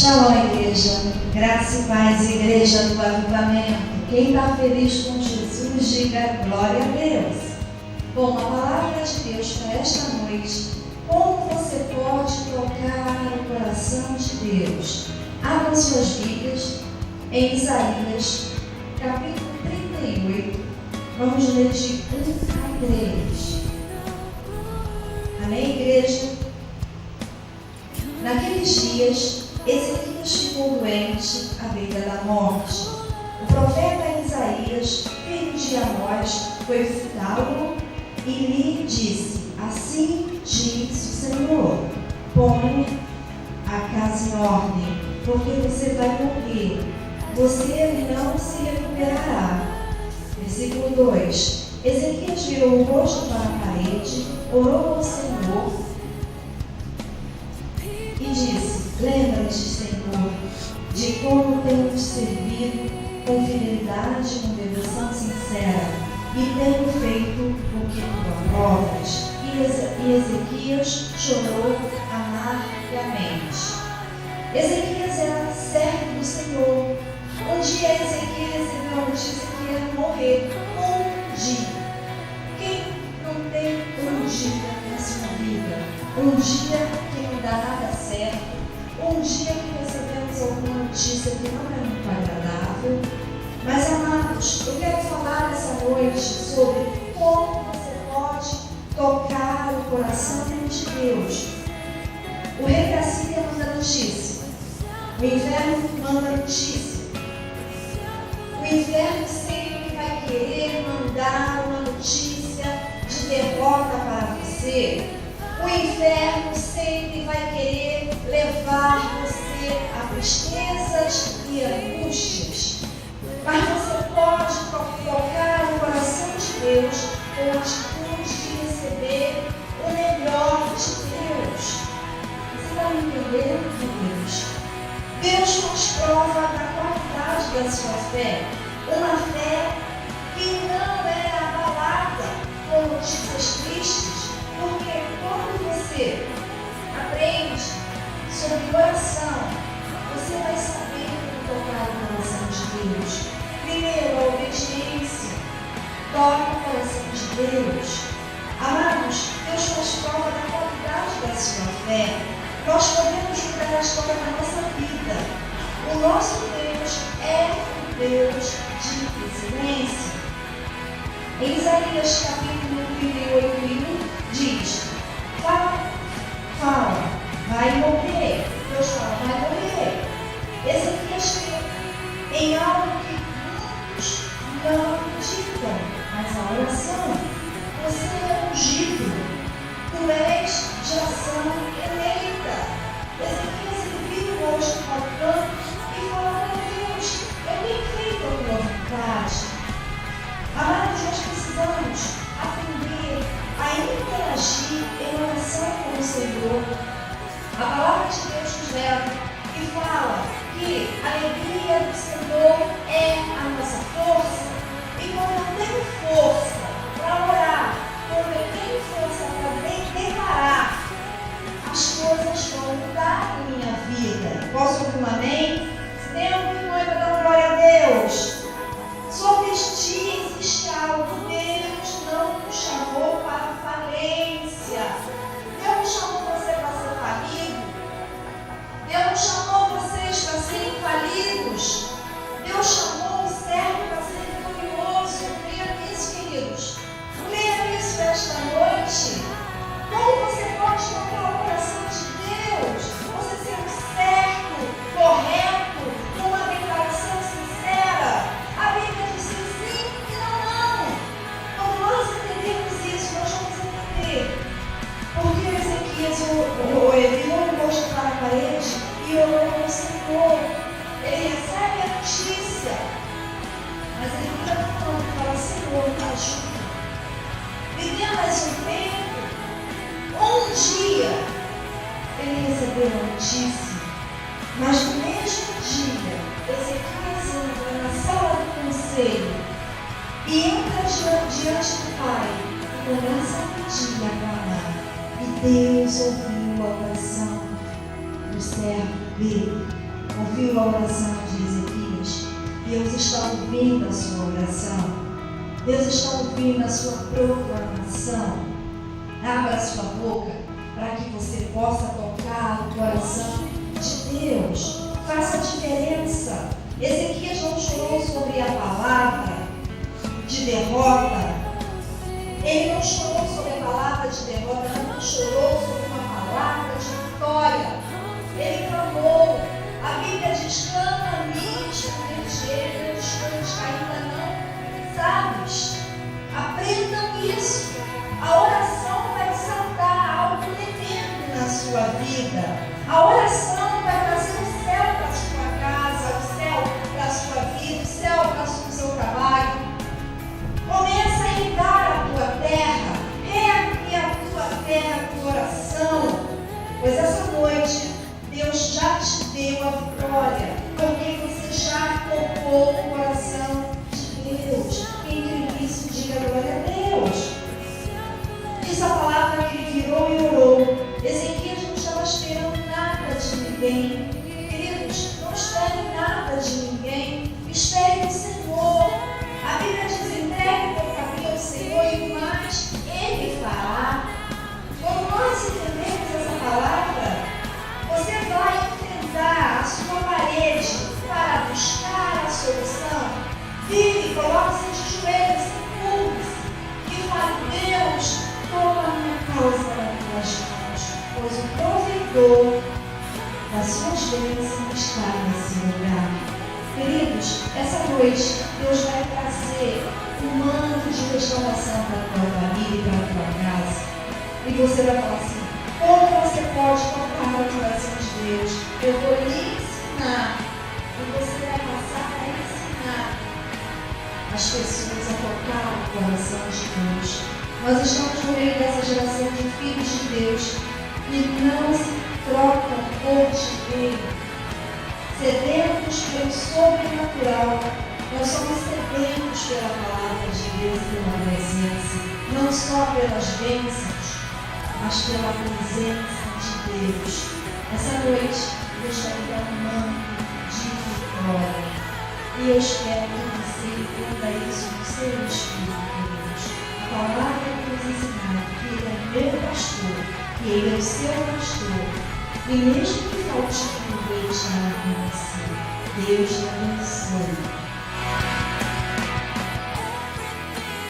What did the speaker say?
Shalom, igreja. Graça e paz, igreja do avivamento. Quem está feliz com Jesus, diga glória a Deus. Bom, a palavra de Deus para esta noite, como você pode tocar o coração de Deus? Abra suas Bíblias em Isaías, capítulo 38. Vamos ler de 1 a 3. Amém, igreja? Naqueles dias, Ezequias ficou doente à beira da morte. O profeta Isaías, filho de Amós, foi visitá-lo e lhe disse: assim diz o Senhor, põe a casa em ordem, porque você vai morrer, você não se recuperará. Versículo 2. Ezequias virou o rosto para a parede, orou ao Senhor e disse: lembra-te, Senhor, de como tenho te servido com fidelidade, com devoção sincera, e tenho feito o que tu aprovas. E Ezequias chorou amargamente. Ezequias era servo do Senhor. Um dia Ezequias recebeu a notícia que ia morrer. Um dia. Quem não tem um dia na sua vida? Um dia que não dá nada certo. Um dia que recebemos alguma notícia que não é muito agradável. Mas, amados, eu quero falar essa noite sobre como você pode tocar o coração de Deus. O rei da Síria manda notícia. O inferno manda notícia. O inferno sempre vai querer mandar uma notícia de derrota para você. O inferno sempre vai querer levar você a tristezas e angústias. Mas você pode tocar o coração de Deus com a atitude de receber o melhor de Deus. Você está me entendendo, Deus? Deus nos prova da qualidade da sua fé. Uma fé que não é abalada com notícias tristes, porque quando você aprende sobre oração, você vai saber como tocar o coração de Deus. Primeiro, a obediência. Toca o coração de Deus. Amados, Deus nos prova da qualidade da sua fé. Nós podemos julgar a história da nossa vida. O nosso Deus é um Deus de excelência. Em Isaías capítulo 38, diz: fala, vai morrer. Deus fala, vai morrer. Ezequias crê em algo que muitos não acreditam, mas a oração. Você é ungido, tu és geração eleita. Ezequias viu o rosto faltando e falou para Deus: eu tenho feito a tua vontade. Amados, nós precisamos aprender a interagir em oração com o Senhor. A palavra de Deus nos leva e fala que a alegria do Senhor é a nossa força. E quando eu tenho força para orar, quando eu tenho força para declarar, as coisas vão mudar em minha vida. Posso ouvir um amém? Se tem alguém noiva, dá glória a Deus. Sobre este dia existe algo. Deus não nos chamou para falência. Deus não chamou você para ser falido. Deus não chamou vocês para serem falidos. Deus chamou o servo para ser vitorioso. Leia isso, queridos. Leia isso esta noite. Como você pode tocar o coração de Deus? Você sendo certo, correto, com uma declaração sincera. A Bíblia diz sim e não. Quando nós entendemos isso, nós vamos entender. Porque Ezequias virou o rosto para a parede e orou ao Senhor. Ele recebe a notícia, mas ele fica falando, fala: Senhor, me ajuda. Me dê mais um tempo. Um dia ele recebeu a notícia, mas no mesmo dia Ezequias entra na sala do conselho e entra diante do pai e começa a pedir e a clamar. E Deus ouviu a oração do servo dele. ouviu a oração de Ezequias. Deus está ouvindo a sua oração. Deus está ouvindo a sua proclamação. Abra a sua boca para que você possa tocar o coração de Deus. Faça a diferença. Ezequias não chorou sobre a palavra de derrota. Ele não chorou sobre a palavra de derrota, não chorou sobre uma palavra de vitória. Ele clamou. A Bíblia diz: clama a mim, estrangeiro, que ainda não sabes. Aprendam isso. A oração vai desatar algo tremendo na sua vida. A oração vai trazer o céu para a sua casa, o céu para a sua vida, o céu para o seu trabalho. Começa a regar a tua terra, regue a tua terra com oração, pois essa noite Deus já te deu a vitória, porque você já tocou o coração de Deus. Quem crê nisso, diga glória a Deus. Diz a palavra que ele virou e orou. Ezequias não estava esperando nada de ninguém. Queridos, não espere nada de ninguém. Espere no Senhor. A Bíblia diz: entregue o teu caminho ao Senhor e o mais Ele fará. Quando nós entendemos essa palavra, você vai enfrentar a sua parede para buscar a solução. Vire, coloque-se de joelhos, curve-se e fale: Deus, toma a minha causa nas tuas mãos, pois o provedor das suas bênçãos está nesse lugar. Queridos, essa noite Deus vai trazer um manto de restauração para a tua família e para a tua casa. E você vai falar assim: como você pode tocar o coração de Deus? Eu vou lhe ensinar. E você vai passar a ensinar as pessoas a tocar o coração de Deus. Nós estamos no meio dessa geração de filhos de Deus e não se troca por dinheiro. Sedentos pelo sobrenatural. Nós somos sedentos pela palavra de Deus e pela presença. Não só pelas bênçãos, mas pela presença de Deus. Essa noite, Deus vai dar um manto de vitória. E eu espero que você entenda isso no seu espírito, Deus. A palavra que nos ensina que Ele é meu pastor, que Ele é o seu pastor. E mesmo que falte tudo, Ele estará com você. Deus te abençoe.